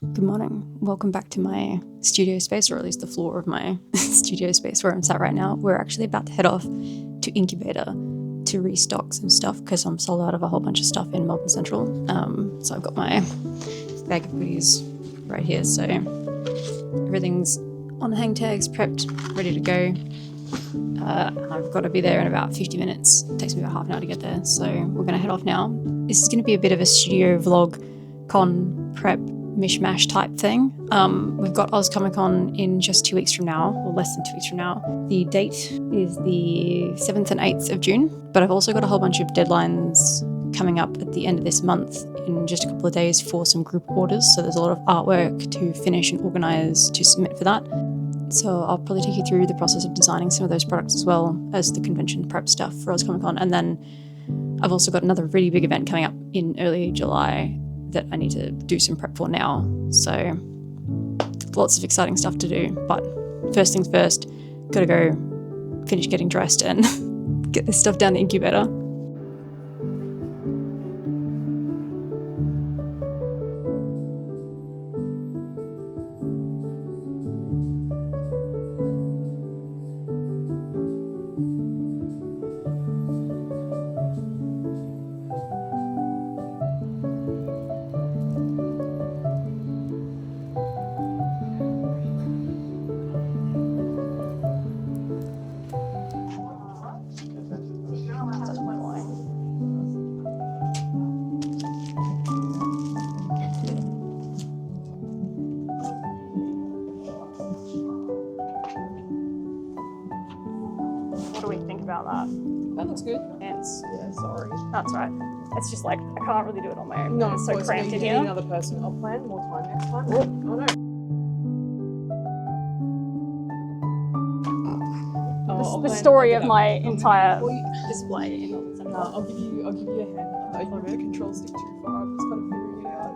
Good morning. Welcome back to my studio space, or at least the floor of my studio space where I'm sat right now. We're actually about to head off to Incubator to restock some stuff because I'm sold out of a whole bunch of stuff in Melbourne Central. So I've got my bag of goodies right here. So everything's on hang tags, prepped, ready to go. I've got to be there in about 50 minutes. It takes me about half an hour to get there. So we're going to head off now. This is going to be a bit of a studio vlog, con, prep, mishmash type thing. We've got Oz Comic Con in just 2 weeks from now, or less than 2 weeks from now. The date is the 7th and 8th of June, but I've also got a whole bunch of deadlines coming up at the end of this month in just a couple of days for some group orders. So there's a lot of artwork to finish and organize to submit for that. So I'll probably take you through the process of designing some of those products as well as the convention prep stuff for Oz Comic Con. And then I've also got another really big event coming up in early July that I need to do some prep for now. So lots of exciting stuff to do. But first things first, gotta go finish getting dressed and get this stuff down the incubator. What do we think about that? That looks good. Ants. Yeah, sorry. That's right. It's just like, I can't really do it on my own. No, It's so cramped in here. Another person. I'll plan more time next time. Oh no. The story of my entire display in Melbourne Central. I'll give you a hand. I use the control stick too far. I'm just kind of figuring it out.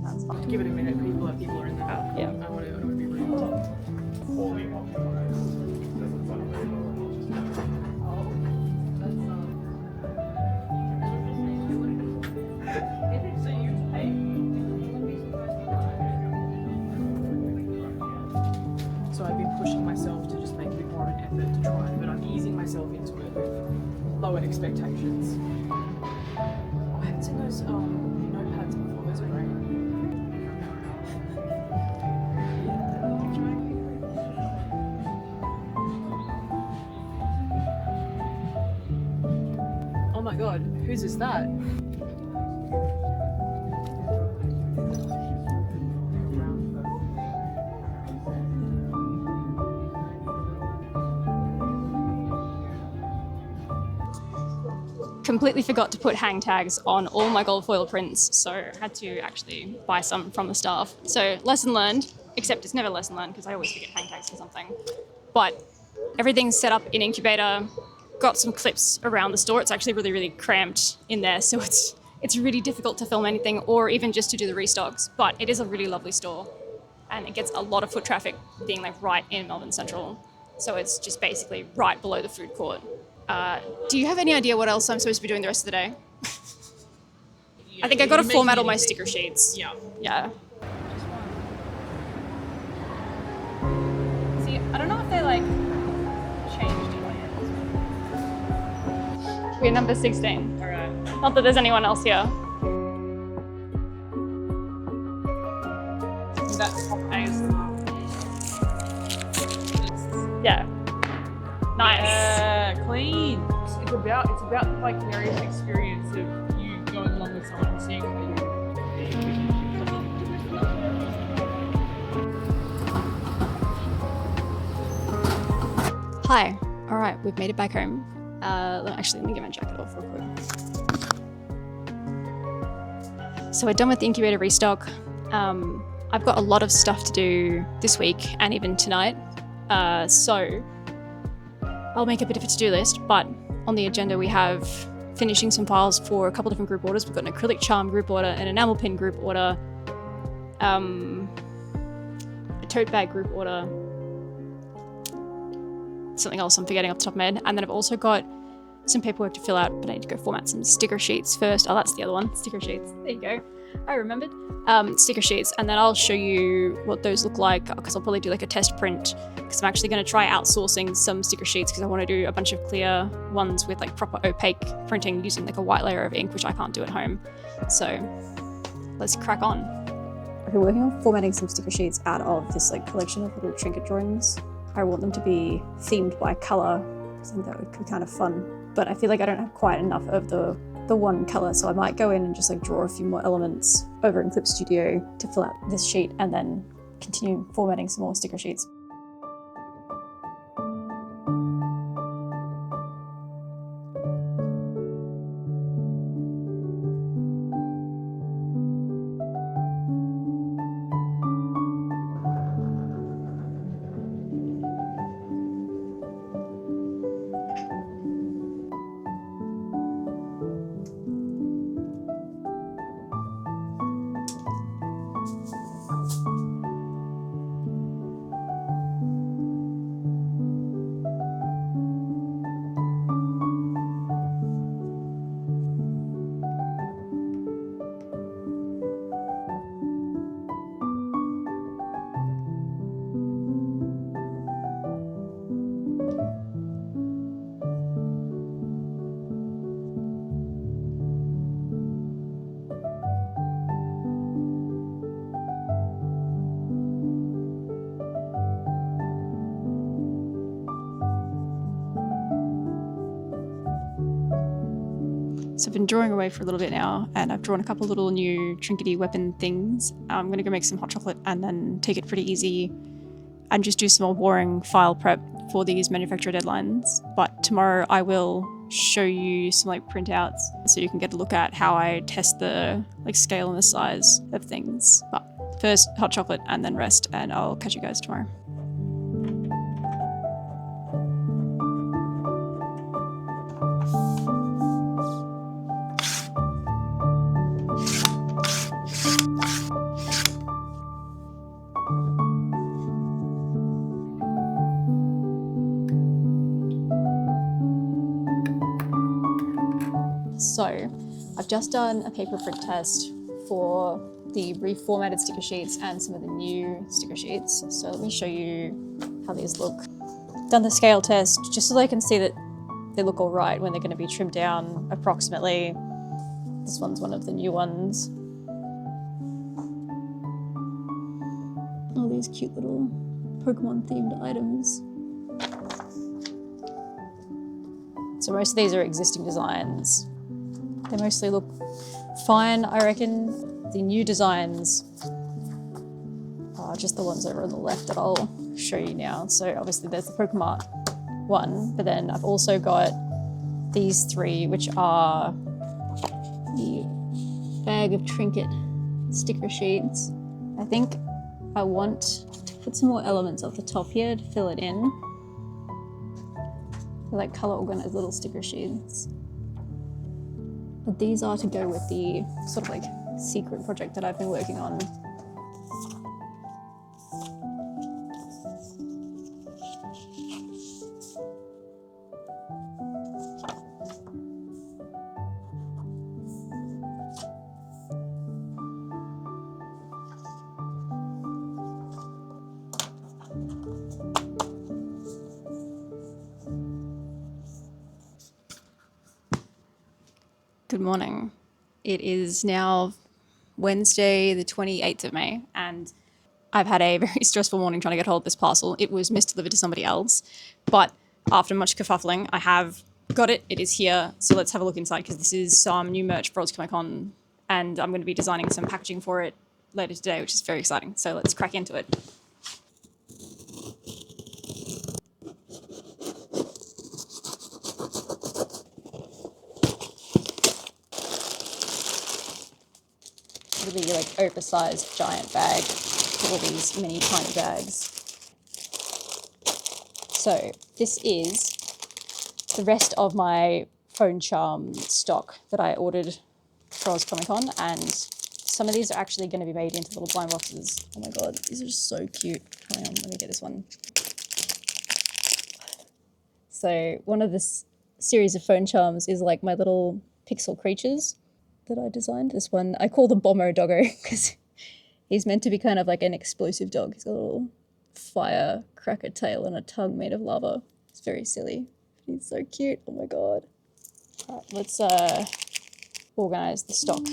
That's fine. Give it a minute. People are in there. Yeah. I want to be rude. So I've been pushing myself to just make a bit more of an effort to try, but I'm easing myself into it with lowered expectations. I haven't seen those notepads before. Those are great. Oh my god, whose is that? Completely forgot to put hang tags on all my gold foil prints, so had to actually buy some from the staff. So lesson learned, except it's never lesson learned because I always forget hang tags for something. But everything's set up in Incubator, got some clips around the store. It's actually really, really cramped in there, so it's really difficult to film anything or even just to do the restocks. But it is a really lovely store and it gets a lot of foot traffic being like right in Melbourne Central. So it's just basically right below the food court. Do you have any idea what else I'm supposed to be doing the rest of the day? I think I got to format all my sticker sheets. Yeah. Yeah. See, I don't know if they like changed it. We're number 16. All right. Not that there's anyone else here. That's top paste. Yeah. Nice. Clean. It's about the vicarious experience of you going along with someone and seeing what they do. Hi. All right, we've made it back home. Let me get my jacket off real quick. So we're done with the incubator restock. I've got a lot of stuff to do this week and even tonight. So I'll make a bit of a to-do list, but on the agenda we have finishing some files for a couple different group orders. We've got an acrylic charm group order, an enamel pin group order, a tote bag group order, something else I'm forgetting off the top of my head. And then I've also got some paperwork to fill out, but I need to go format some sticker sheets first. Oh, that's the other one, sticker sheets. There you go. I remembered. Sticker sheets, and then I'll show you what those look like, because I'll probably do like a test print, because I'm actually going to try outsourcing some sticker sheets, because I want to do a bunch of clear ones with like proper opaque printing using like a white layer of ink, which I can't do at home. So let's crack on. Okay, working on formatting some sticker sheets out of this like collection of little trinket drawings. I want them to be themed by colour, because I think that would be kind of fun. But I feel like I don't have quite enough of the one colour, so I might go in and just like draw a few more elements over in Clip Studio to fill out this sheet, and then continue formatting some more sticker sheets. So I've been drawing away for a little bit now, and I've drawn a couple little new trinkety weapon things. I'm going to go make some hot chocolate and then take it pretty easy and just do some more boring file prep for these manufacturer deadlines. But tomorrow I will show you some like printouts so you can get a look at how I test the like scale and the size of things. But first hot chocolate and then rest, and I'll catch you guys tomorrow. So I've just done a paper print test for the reformatted sticker sheets and some of the new sticker sheets. So let me show you how these look. Done the scale test just so I can see that they look all right when they're going to be trimmed down approximately. This one's one of the new ones. All these cute little Pokemon themed items. So most of these are existing designs. They mostly look fine, I reckon. The new designs are just the ones over on the left that I'll show you now. So obviously there's the Pokemon one, but then I've also got these three, which are the bag of trinket sticker sheets. I think I want to put some more elements at the top here to fill it in. They're like color organized little sticker sheets. But these are to go with the sort of like secret project that I've been working on. Good morning. It is now Wednesday, the 28th of May, and I've had a very stressful morning trying to get hold of this parcel. It was misdelivered to somebody else, but after much kerfuffling, I have got it. It is here. So let's have a look inside, because this is some new merch for OzComic-Con, and I'm going to be designing some packaging for it later today, which is very exciting. So let's crack into it. Really like oversized giant bag with all these mini tiny bags. So this is the rest of my phone charm stock that I ordered for OzComic-Con, and some of these are actually going to be made into little blind boxes. Oh my god, these are just so cute. Hang on, let me get this one. So one of this series of phone charms is like my little pixel creatures. that I designed. This one, I call the Bombo Doggo because he's meant to be kind of like an explosive dog. He's got a little firecracker tail and a tongue made of lava. It's very silly. He's so cute. Oh my god. All right, let's organize the stock.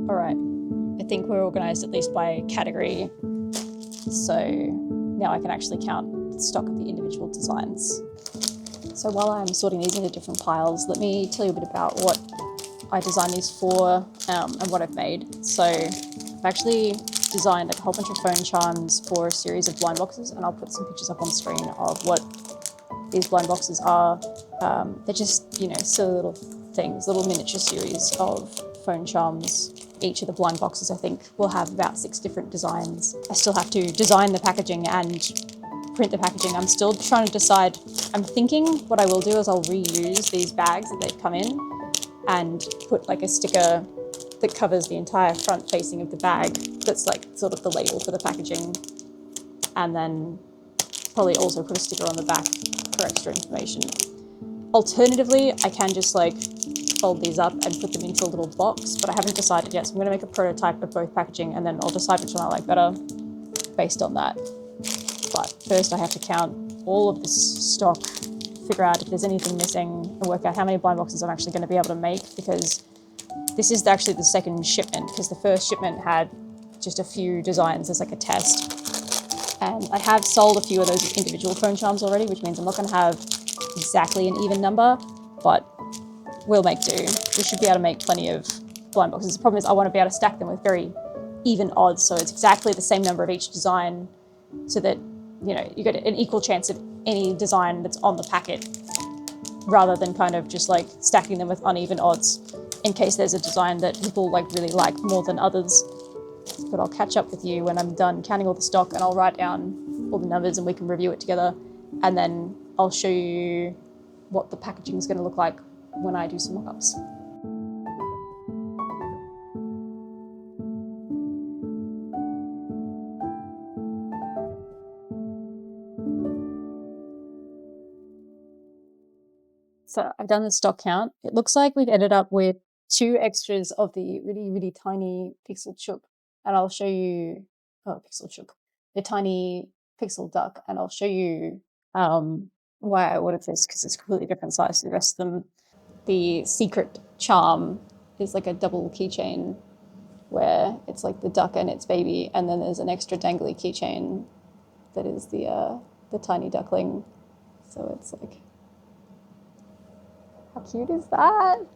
All right, I think we're organized at least by category. So now I can actually count the stock of the individual designs. So while I'm sorting these into different piles, let me tell you a bit about what I designed these for and what I've made. So I've actually designed like a whole bunch of phone charms for a series of blind boxes, and I'll put some pictures up on screen of what these blind boxes are. They're just, you know, silly little things, little miniature series of phone charms. Each of the blind boxes, I think, will have about 6 different designs. I still have to design the packaging and print the packaging. I'm still trying to decide. I'm thinking what I will do is I'll reuse these bags that they've come in and put like a sticker that covers the entire front facing of the bag that's like sort of the label for the packaging, and then probably also put a sticker on the back for extra information. Alternatively, I can just like fold these up and put them into a little box, but I haven't decided yet. So I'm going to make a prototype of both packaging and then I'll decide which one I like better based on that. But first I have to count all of this stock, figure out if there's anything missing, and work out how many blind boxes I'm actually going to be able to make, because this is actually the second shipment, because the first shipment had just a few designs as like a test. And I have sold a few of those individual phone charms already, which means I'm not going to have exactly an even number, but we'll make do. We should be able to make plenty of blind boxes. The problem is I want to be able to stack them with very even odds, so it's exactly the same number of each design, so that, you know, you get an equal chance of any design that's on the packet, rather than kind of just like stacking them with uneven odds in case there's a design that people like really like more than others. But I'll catch up with you when I'm done counting all the stock, and I'll write down all the numbers and we can review it together, and then I'll show you what the packaging is going to look like when I do some mock-ups. So I've done the stock count. It looks like we've ended up with 2 extras of the really, really tiny pixel chook, and I'll show you, pixel chook, the tiny pixel duck, and I'll show you why I ordered this, because it's a completely different size to the rest of them. The secret charm is like a double keychain where it's like the duck and its baby, and then there's an extra dangly keychain that is the tiny duckling. So it's like, how cute is that?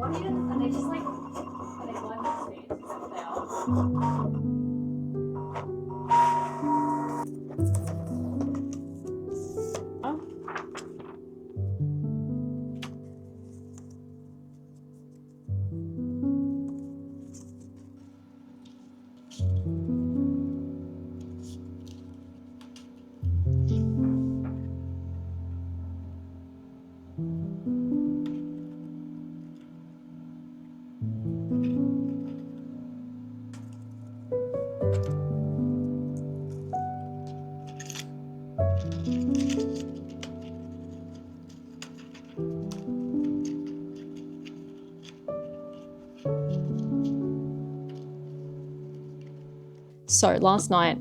Are they just like, are they blind box stains? Is that what they are? So last night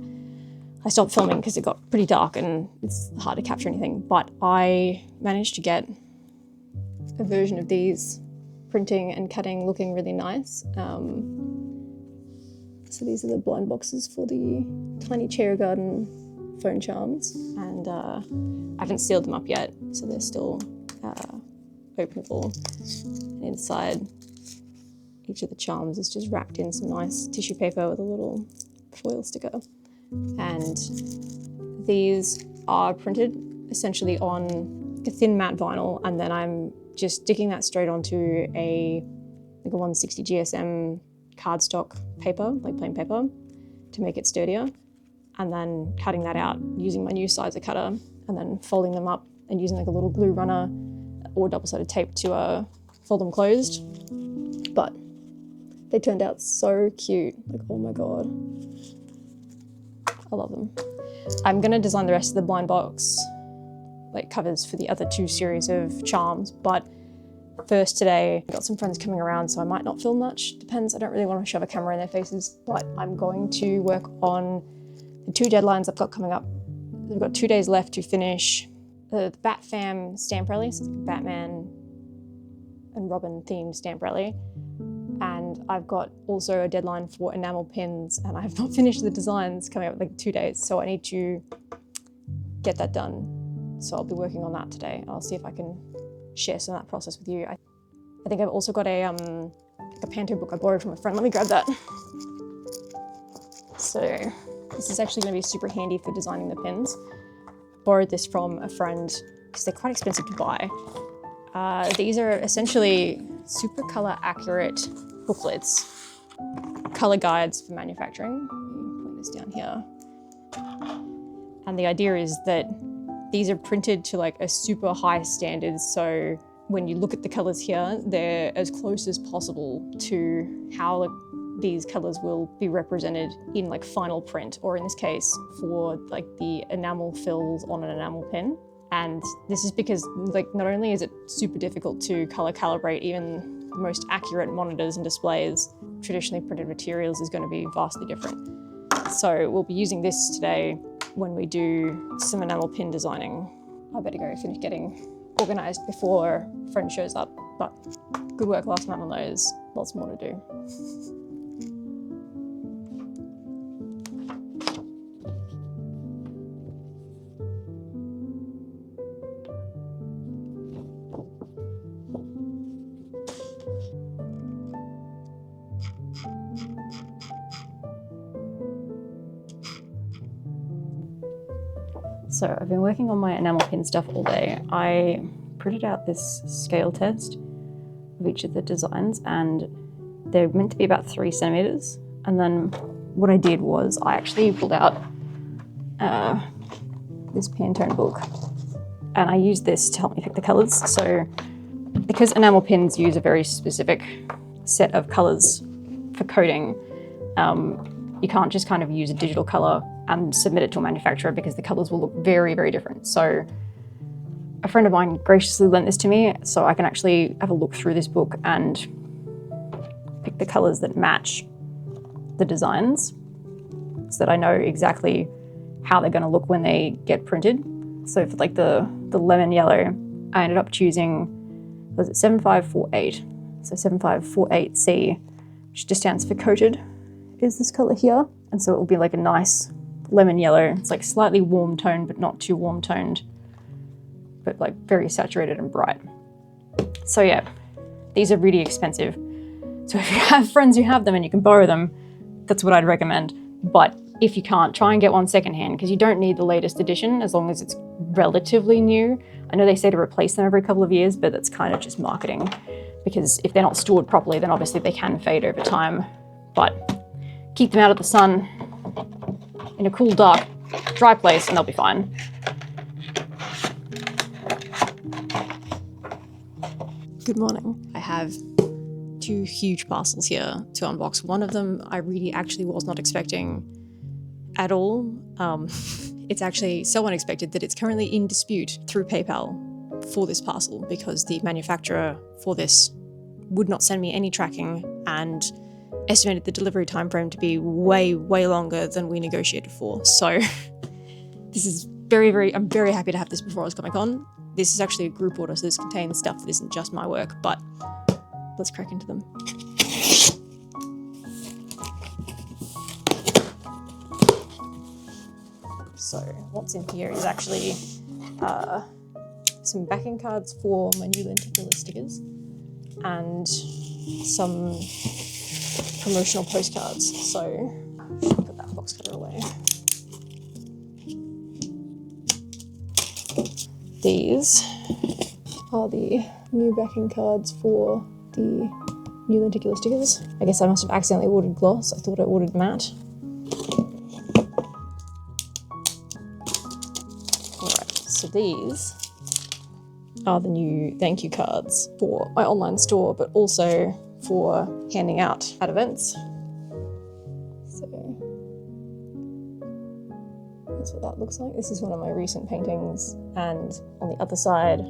I stopped filming because it got pretty dark and it's hard to capture anything, but I managed to get a version of these printing and cutting looking really nice. So these are the blind boxes for the tiny cherry garden phone charms, and I haven't sealed them up yet, so they're still openable. And inside each of the charms is just wrapped in some nice tissue paper with a little foil sticker. And these are printed essentially on a thin matte vinyl, and then I'm just sticking that straight onto a 160 GSM cardstock paper, like plain paper, to make it sturdier, and then cutting that out using my new sizer cutter, and then folding them up and using like a little glue runner or double-sided tape to fold them closed. But they turned out so cute, like, oh my God. I love them. I'm gonna design the rest of the blind box like covers for the other 2 series of charms, but first today, I've got some friends coming around, so I might not film much. Depends, I don't really want to shove a camera in their faces, but I'm going to work on the 2 deadlines I've got coming up. We've got 2 days left to finish the Bat Fam stamp rally, so it's like a Batman and Robin themed stamp rally. And I've got also a deadline for enamel pins, and I have not finished the designs coming up in like 2 days, so I need to get that done. So I'll be working on that today. I'll see if I can share some of that process with you. I think I've also got a Panto book I borrowed from a friend. Let me grab that. So this is actually going to be super handy for designing the pins. Borrowed this from a friend because they're quite expensive to buy. These are essentially super color accurate booklets, color guides for manufacturing. Put this down here. And the idea is that these are printed to like a super high standard, so when you look at the colors here, they're as close as possible to how these colors will be represented in like final print, or in this case for like the enamel fills on an enamel pin. And this is because like not only is it super difficult to color calibrate even the most accurate monitors and displays, traditionally printed materials is going to be vastly different. So we'll be using this today when we do some enamel pin designing. I better go finish getting organized before a friend shows up, but good work last night on those. Lots more to do. So I've been working on my enamel pin stuff all day. I printed out this scale test of each of the designs, and they're meant to be about 3 centimeters. And then what I did was I actually pulled out this Pantone book, and I used this to help me pick the colors. So because enamel pins use a very specific set of colors for coding, you can't just kind of use a digital color and submit it to a manufacturer because the colors will look very, very different. So a friend of mine graciously lent this to me so I can actually have a look through this book and pick the colors that match the designs so that I know exactly how they're gonna look when they get printed. So for like the lemon yellow, I ended up choosing, was it 7548? So 7548C, which just stands for coated, is this color here. And so it will be like a nice lemon yellow. It's like slightly warm toned, but not too warm toned, but like very saturated and bright. So yeah, these are really expensive. So if you have friends who have them and you can borrow them, that's what I'd recommend. But if you can't, try and get one secondhand, because you don't need the latest edition as long as it's relatively new. I know they say to replace them every couple of years, but that's kind of just marketing, because if they're not stored properly, then obviously they can fade over time. But keep them out of the sun in a cool, dark, dry place, and they'll be fine. Good morning. I have 2 huge parcels here to unbox. One of them I really actually was not expecting at all. It's actually so unexpected that it's currently in dispute through PayPal for this parcel, because the manufacturer for this would not send me any tracking and estimated the delivery time frame to be way, way longer than we negotiated for. So this is I'm very happy to have this before I was Comic-Con. This is actually a group order, so this contains stuff that isn't just my work, but let's crack into them. So what's in here is actually some backing cards for my new lenticular stickers and some promotional postcards. So I should put that box cutter away. These are the new backing cards for the new lenticular stickers. I guess I must have accidentally ordered gloss. I thought I ordered matte. Alright, so these are the new thank you cards for my online store, but also for handing out at events. So that's what that looks like. This is one of my recent paintings, and on the other side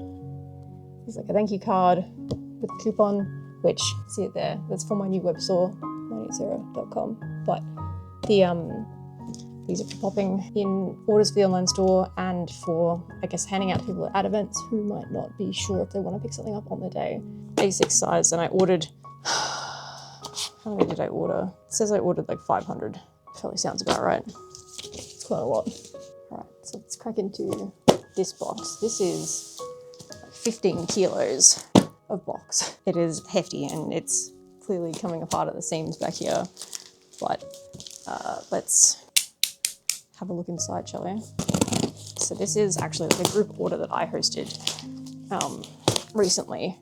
is like a thank you card with a coupon, which, see it there, that's for my new web store, 980.com. But these are for popping in orders for the online store and for, I guess, handing out to people at events who might not be sure if they want to pick something up on the day. A6 size, and I ordered, how many did I order? It says I ordered like 500. Probably sounds about right. It's quite a lot. All right, so let's crack into this box. This is 15 kilos of box. It is hefty and it's clearly coming apart at the seams back here, but let's have a look inside, shall we? So this is actually like a group order that I hosted recently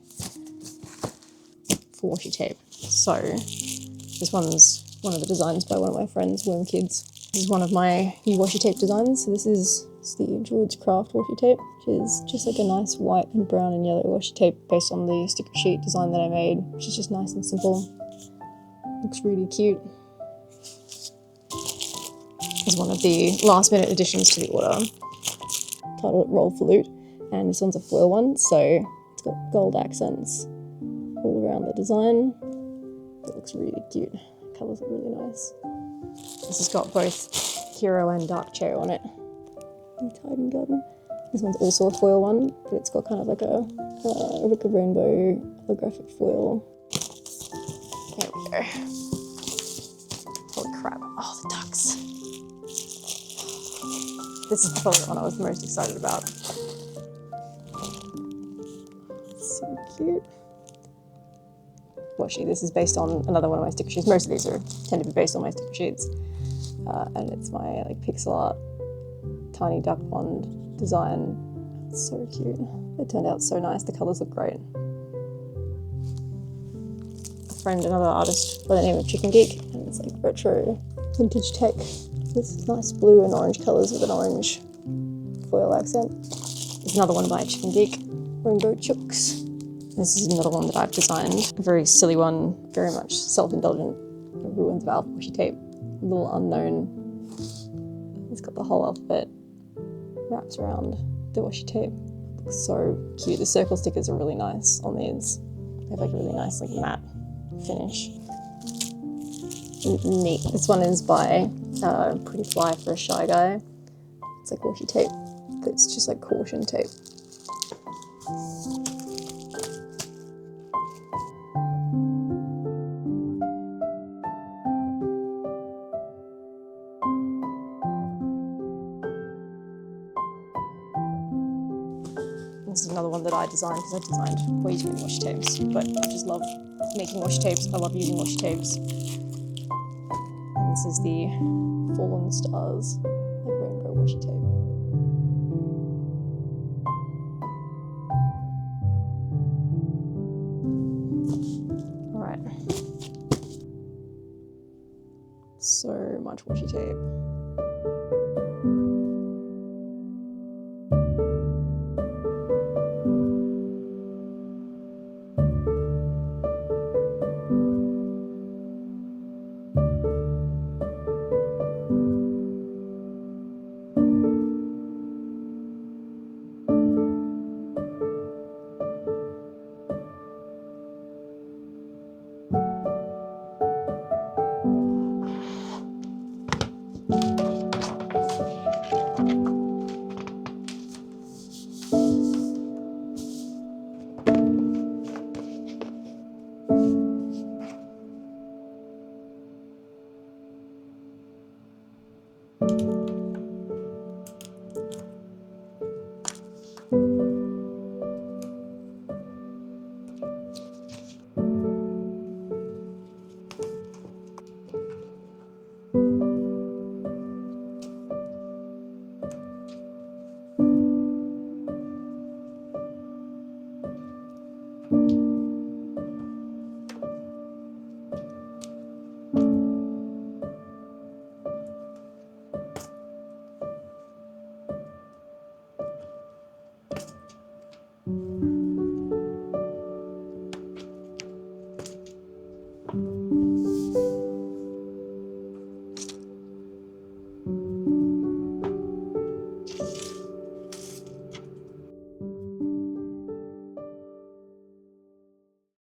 for washi tape. So this one's one of the designs by one of my friends, Worm Kids. This is one of my new washi tape designs. So this is the George Craft washi tape, which is just like a nice white and brown and yellow washi tape based on the sticker sheet design that I made, which is just nice and simple. Looks really cute. This is one of the last minute additions to the order. Title it Roll for Loot, and this one's a foil one, so it's got gold accents all around the design. It looks really cute. The colours are really nice. This has got both Hero and Dark Cherry on it. Titan Garden. This one's also a foil one, but it's got kind of like a rainbow holographic foil. There we go. Holy crap. Oh, the ducks. This is probably the one I was most excited about. So cute. Washi, this is based on another one of my sticker sheets. Most of these tend to be based on my sticker sheets. And it's my like pixel art tiny duck pond design. It's so cute. It turned out so nice. The colours look great. A friend, another artist by the name of Chicken Geek, and it's like retro vintage tech. This nice blue and orange colours with an orange foil accent. There's another one by Chicken Geek, Rainbow Chooks. This is another one that I've designed. A very silly one, very much self-indulgent. Ruins of Alpha washi tape. A little unknown. It's got the whole alphabet wraps around the washi tape. Looks so cute. The circle stickers are really nice on these. They have like a really nice like matte finish. Neat. This one is by PrettyFlyForAShyGuy. It's like washi tape that's just like caution tape. This is another one that I designed because I designed way too many washi tapes, but I just love making washi tapes. I love using washi tapes. And this is the Fallen Stars, like rainbow washi tape. All right. So much washi tape.